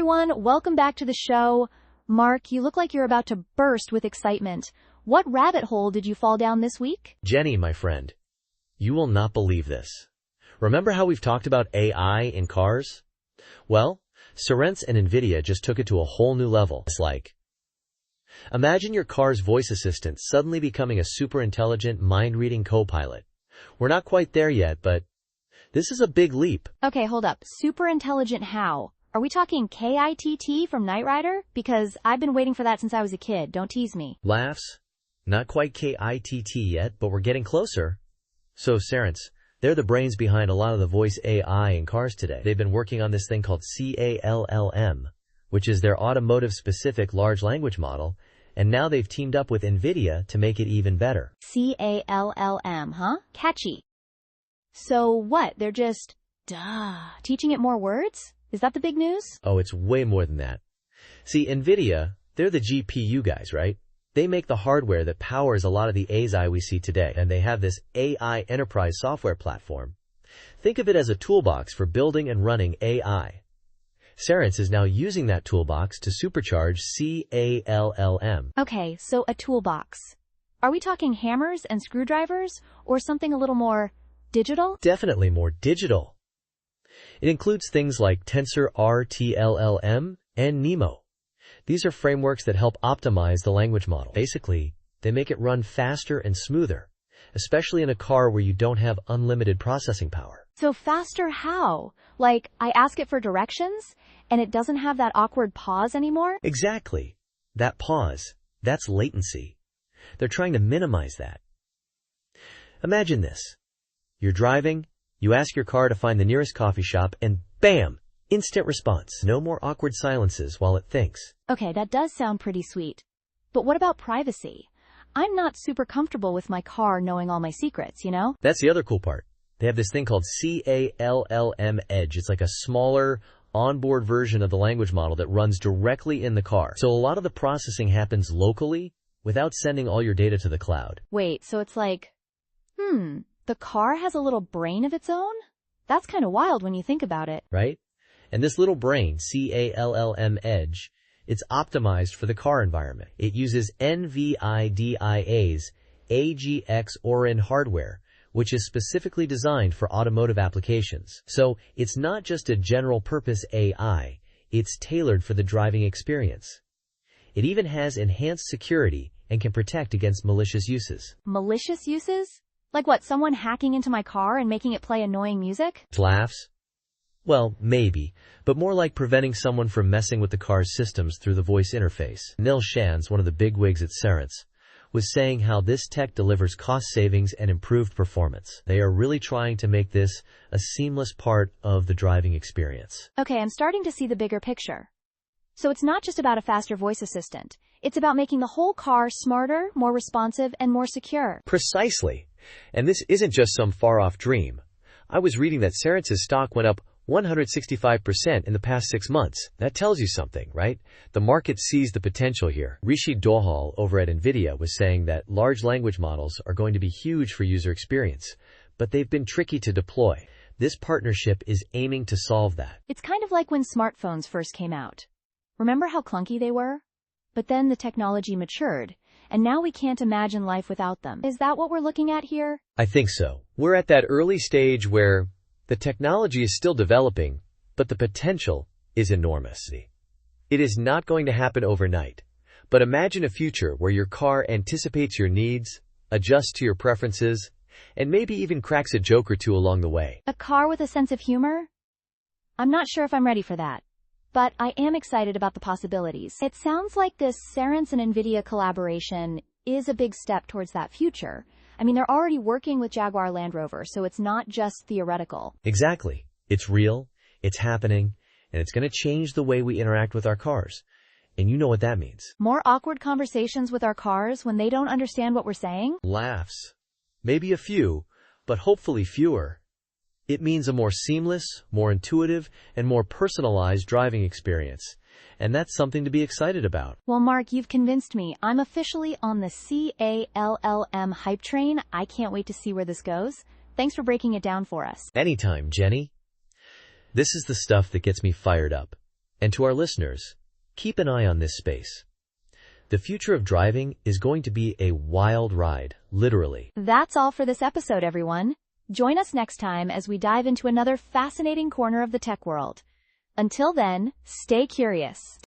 everyone, welcome back to the show. Mark, you look like you're about to burst with excitement. What rabbit hole did you fall down this week? Jenny, my friend, you will not believe this. Remember how we've talked about AI in cars? Well, Cerence and NVIDIA just took it to a whole new level. It's like, imagine your car's voice assistant suddenly becoming a super intelligent, mind-reading co-pilot. We're not quite there yet, but this is a big leap. Okay, hold up. Super intelligent how? Are we talking KITT from Knight Rider? Because I've been waiting for that since I was a kid. Don't tease me. Laughs? Not quite KITT yet, but we're getting closer. So, Cerence, they're the brains behind a lot of the voice AI in cars today. They've been working on this thing called CaLLM, which is their automotive-specific large language model, and now they've teamed up with NVIDIA to make it even better. CaLLM, huh? Catchy. So what? They're just, teaching it more words? Is that the big news? Oh, it's way more than that. See, NVIDIA, they're the GPU guys, right? They make the hardware that powers a lot of the AI we see today, and they have this AI enterprise software platform. Think of it as a toolbox for building and running AI. Cerence is now using that toolbox to supercharge CaLLM. Okay, so a toolbox. Are we talking hammers and screwdrivers, or something a little more digital? Definitely more digital. It includes things like TensorRT-LLM and NeMo. These are frameworks that help optimize the language model. Basically, they make it run faster and smoother, especially in a car where you don't have unlimited processing power. So faster how? Like, I ask it for directions, and it doesn't have that awkward pause anymore? Exactly. That pause, that's latency. They're trying to minimize that. Imagine this. You're driving, you ask your car to find the nearest coffee shop, and bam! Instant response. No more awkward silences while it thinks. Okay, that does sound pretty sweet. But what about privacy? I'm not super comfortable with my car knowing all my secrets, you know? That's the other cool part. They have this thing called CaLLM Edge. It's like a smaller, onboard version of the language model that runs directly in the car. So a lot of the processing happens locally without sending all your data to the cloud. Wait, so it's like, the car has a little brain of its own? That's kind of wild when you think about it. Right? And this little brain, CaLLM Edge, it's optimized for the car environment. It uses NVIDIA's AGX Orin hardware, which is specifically designed for automotive applications. So it's not just a general-purpose AI, it's tailored for the driving experience. It even has enhanced security and can protect against malicious uses. Malicious uses? Like what, someone hacking into my car and making it play annoying music? Laughs? Well, maybe, but more like preventing someone from messing with the car's systems through the voice interface. Nil Shands, one of the bigwigs at Cerence, was saying how this tech delivers cost savings and improved performance. They are really trying to make this a seamless part of the driving experience. Okay, I'm starting to see the bigger picture. So it's not just about a faster voice assistant. It's about making the whole car smarter, more responsive, and more secure. Precisely. And this isn't just some far-off dream. I was reading that Cerence's stock went up 165% in the past 6 months. That tells you something, right? The market sees the potential here. Rishi Dohal over at NVIDIA was saying that large language models are going to be huge for user experience, but they've been tricky to deploy. This partnership is aiming to solve that. It's kind of like when smartphones first came out. Remember how clunky they were? But then the technology matured, and now we can't imagine life without them. Is that what we're looking at here? I think so. We're at that early stage where the technology is still developing, but the potential is enormous. It is not going to happen overnight, but imagine a future where your car anticipates your needs, adjusts to your preferences, and maybe even cracks a joke or two along the way. A car with a sense of humor? I'm not sure if I'm ready for that, but I am excited about the possibilities. It sounds like this Cerence and NVIDIA collaboration is a big step towards that future. I mean, they're already working with Jaguar Land Rover, so it's not just theoretical. Exactly. It's real, it's happening, and it's going to change the way we interact with our cars. And you know what that means. More awkward conversations with our cars when they don't understand what we're saying? Laughs. Maybe a few, but hopefully fewer. It means a more seamless, more intuitive, and more personalized driving experience. And that's something to be excited about. Well, Mark, you've convinced me. I'm officially on the CaLLM hype train. I can't wait to see where this goes. Thanks for breaking it down for us. Anytime, Jenny. This is the stuff that gets me fired up. And to our listeners, keep an eye on this space. The future of driving is going to be a wild ride, literally. That's all for this episode, everyone. Join us next time as we dive into another fascinating corner of the tech world. Until then, stay curious.